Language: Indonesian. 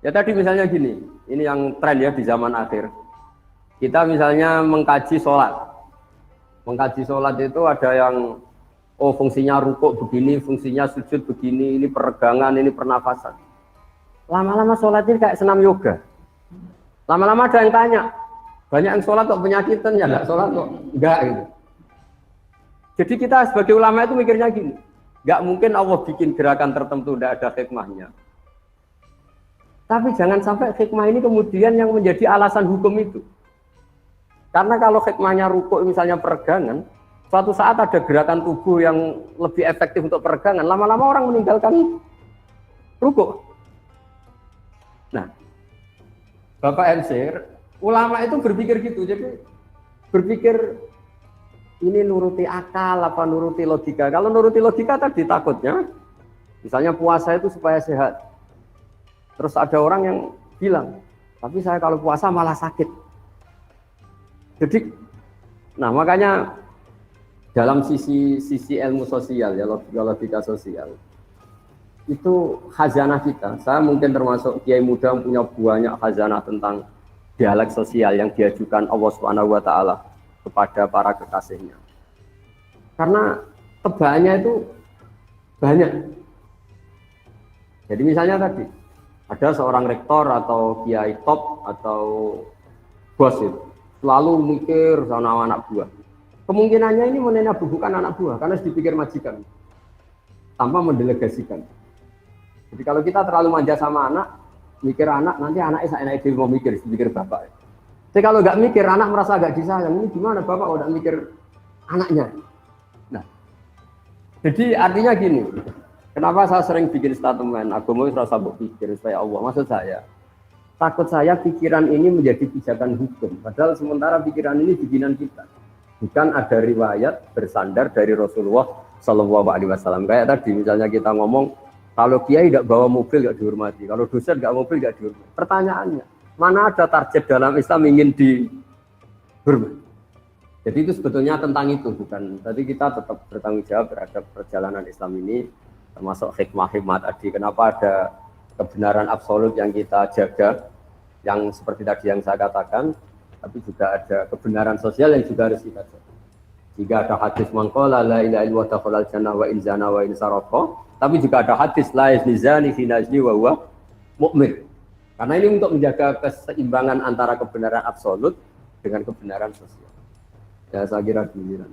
Ya tadi misalnya gini, ini yang tren ya di zaman akhir. Kita misalnya mengkaji sholat. Mengkaji sholat itu ada yang oh fungsinya rukuk begini, fungsinya sujud begini, ini peregangan, ini pernafasan. Lama-lama sholat ini kayak senam yoga. Lama-lama ada yang tanya, banyak yang sholat kok penyakitan ya nggak sholat kok enggak gitu. Jadi kita sebagai ulama itu mikirnya gini, nggak mungkin Allah bikin gerakan tertentu tidak ada hikmahnya. Tapi jangan sampai hikmah ini kemudian yang menjadi alasan hukum itu. Karena kalau hikmahnya rukuk misalnya peregangan, suatu saat ada gerakan tubuh yang lebih efektif untuk peregangan, lama-lama orang meninggalkan rukuk. Nah, Bapak MC, ulama itu berpikir gitu, jadi berpikir ini nuruti akal apa nuruti logika. Kalau nuruti logika tadi takutnya, misalnya puasa itu supaya sehat. Terus ada orang yang bilang, tapi saya kalau puasa malah sakit. Jadi, nah makanya dalam sisi ilmu sosial ya logika sosial itu khazanah kita. Saya mungkin termasuk kiai muda yang punya banyak khazanah tentang dialek sosial yang diajukan Allah Subhanahu wa taala kepada para kekasihnya. Karena tebaannya itu banyak. Jadi misalnya tadi ada seorang rektor atau kiai top atau bos itu selalu mikir sama anak buah. Kemungkinannya ini menenabuhkan anak buah karena dipikir majikan tanpa mendelegasikan. Jadi kalau kita terlalu manja sama anak, mikir anak, nanti anaknya seenaknya dia mau mikir, dipikir bapak. Jadi kalau nggak mikir, anak merasa agak disayang. Ini gimana bapak kalau nggak mikir anaknya? Nah, jadi artinya gini, kenapa saya sering bikin statement, aku mau serasa berpikir supaya Allah, maksud saya, takut saya pikiran ini menjadi pijakan hukum, padahal sementara pikiran ini bikinan kita. Bukan ada riwayat bersandar dari Rasulullah Shallallahu Alaihi Wasallam. Kayak tadi misalnya kita ngomong, kalau kiai tidak bawa mobil tidak dihormati, kalau dosen nggak mobil tidak dihormati. Pertanyaannya, mana ada target dalam Islam ingin dihormati? Jadi itu sebetulnya tentang itu, bukan. Tadi kita tetap bertanggung jawab terhadap perjalanan Islam ini, termasuk hikmah-hikmah tadi. Kenapa ada kebenaran absolut yang kita jaga, yang seperti tadi yang saya katakan, tapi juga ada kebenaran sosial yang juga harus kita jaga. Jika ada hadis mangqala la ilaha illallah dakhalal jannah wa in zana wa in saraqa, tapi juga ada hadis la yazni zani fi nazni wa huwa mu'min. Karena ini untuk menjaga keseimbangan antara kebenaran absolut dengan kebenaran sosial. Ya saya kira giliran.